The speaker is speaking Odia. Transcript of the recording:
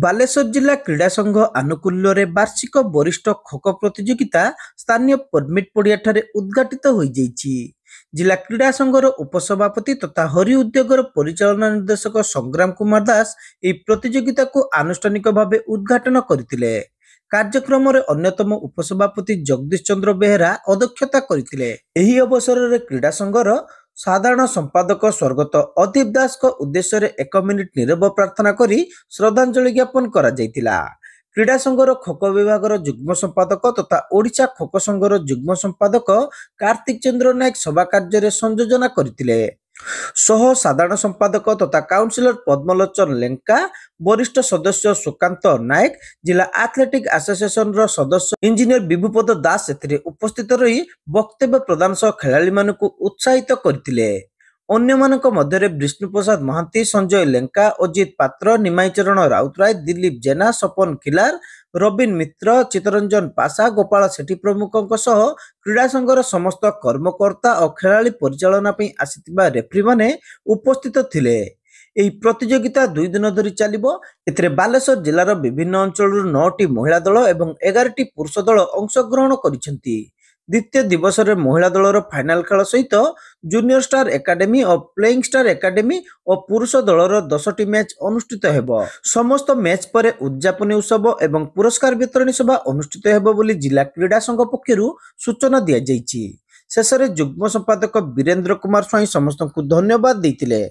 ବାଲେଶ୍ୱର ଜିଲ୍ଲା କ୍ରୀଡ଼ା ସଂଘ ଆନୁକୂଲ୍ୟରେ ବାର୍ଷିକ ବରିଷ୍ଠ ଖୋଖୋ ପ୍ରତିଯୋଗିତା ସ୍ଥାନୀୟ ପରମିଟ୍ ପଡ଼ିଆଠାରେ ଉଦ୍ଘାଟିତ ହୋଇଯାଇଛି। ଜିଲ୍ଲା କ୍ରୀଡ଼ା ସଂଘର ଉପସଭାପତି ତଥା ହରି ଉଦ୍ୟୋଗର ପରିଚାଳନା ନିର୍ଦ୍ଦେଶକ ସଂଗ୍ରାମ କୁମାର ଦାସ ଏହି ପ୍ରତିଯୋଗିତାକୁ ଆନୁଷ୍ଠାନିକ ଭାବେ ଉଦ୍ଘାଟନ କରିଥିଲେ। କାର୍ଯ୍ୟକ୍ରମରେ ଅନ୍ୟତମ ଉପସଭାପତି ଜଗଦୀଶ ଚନ୍ଦ୍ର ବେହେରା ଅଧ୍ୟକ୍ଷତା କରିଥିଲେ। ଏହି ଅବସରରେ କ୍ରୀଡ଼ା ସଂଘର ସାଧାରଣ ସମ୍ପାଦକ ସ୍ୱର୍ଗତ ଅଦୀପ ଦାସଙ୍କ ଉଦ୍ଦେଶ୍ୟରେ 1 ମିନିଟ୍ ନୀରବ ପ୍ରାର୍ଥନା କରି ଶ୍ରଦ୍ଧାଞ୍ଜଳି ଜ୍ଞାପନ କରାଯାଇଥିଲା। କ୍ରୀଡ଼ା ସଂଘର ଖୋଖୋ ବିଭାଗର ଯୁଗ୍ମ ସମ୍ପାଦକ ତଥା ଓଡ଼ିଶା ଖୋଖୋ ସଂଘର ଯୁଗ୍ମ ସମ୍ପାଦକ କାର୍ତ୍ତିକ ଚନ୍ଦ୍ର ନାୟକ ସଭା କାର୍ଯ୍ୟରେ ସଂଯୋଜନା କରିଥିଲେ। ସହ ସାଧାରଣ ସମ୍ପାଦକ ତଥା କାଉନସିଲର ପଦ୍ମଲୋଚନ ଲେଙ୍କା, ବରିଷ୍ଠ ସଦସ୍ୟ ସୁକାନ୍ତ ନାୟକ, ଜିଲ୍ଲା ଆଥଲେଟିକ୍ ଆସୋସିଏସନର ସଦସ୍ୟ ଇଞ୍ଜିନିୟର ବିଭୁପଦ ଦାସ ଏଥିରେ ଉପସ୍ଥିତ ରହି ବକ୍ତବ୍ୟ ପ୍ରଦାନ ସହ ଖେଳାଳିମାନଙ୍କୁ ଉତ୍ସାହିତ କରିଥିଲେ। ଅନ୍ୟମାନଙ୍କ ମଧ୍ୟରେ ବିଷ୍ଣୁ ପ୍ରସାଦ ମହାନ୍ତି, ସଞ୍ଜୟ ଲେଙ୍କା, ଅଜିତ ପାତ୍ର, ନିମାଇ ଚରଣ ରାଉତରାୟ, ଦିଲ୍ଲୀପ ଜେନା, ସପନ ଖିଲାର, ରବିନ ମିତ୍ର, ଚିତ୍ତରଞ୍ଜନ ପାଶା, ଗୋପାଳ ସେଠୀ ପ୍ରମୁଖଙ୍କ ସହ କ୍ରୀଡ଼ା ସଂଘର ସମସ୍ତ କର୍ମକର୍ତ୍ତା ଓ ଖେଳାଳି ପରିଚାଳନା ପାଇଁ ଆସିଥିବା ରେଫ୍ରିମାନେ ଉପସ୍ଥିତ ଥିଲେ। ଏହି ପ୍ରତିଯୋଗିତା 2 ଦିନ ଧରି ଚାଲିବ। ଏଥିରେ ବାଲେଶ୍ୱର ଜିଲ୍ଲାର ବିଭିନ୍ନ ଅଞ୍ଚଳରୁ 9ଟି ମହିଳା ଦଳ ଏବଂ 11ଟି ପୁରୁଷ ଦଳ ଅଂଶଗ୍ରହଣ କରିଛନ୍ତି। ଦ୍ୱିତୀୟ ଦିବସରେ ମହିଳା ଦଳର ଫାଇନାଲ ଖେଳ ସହିତ ଜୁନିୟର ଷ୍ଟାର ଏକାଡେମୀ ଓ ପ୍ଲେଇଂ ଷ୍ଟାର ଏକାଡେମୀ ଓ ପୁରୁଷ ଦଳର 10ଟି ମ୍ୟାଚ୍ ଅନୁଷ୍ଠିତ ହେବ। ସମସ୍ତ ମ୍ୟାଚ୍ ପରେ ଉଦ୍ଯାପନୀ ଉତ୍ସବ ଏବଂ ପୁରସ୍କାର ବିତରଣୀ ସଭା ଅନୁଷ୍ଠିତ ହେବ ବୋଲି ଜିଲ୍ଲା କ୍ରୀଡ଼ା ସଂଘ ପକ୍ଷରୁ ସୂଚନା ଦିଆଯାଇଛି। ଶେଷରେ ଯୁଗ୍ମ ସମ୍ପାଦକ ବୀରେନ୍ଦ୍ର କୁମାର ସ୍ୱାଇଁ ସମସ୍ତଙ୍କୁ ଧନ୍ୟବାଦ ଦେଇଥିଲେ।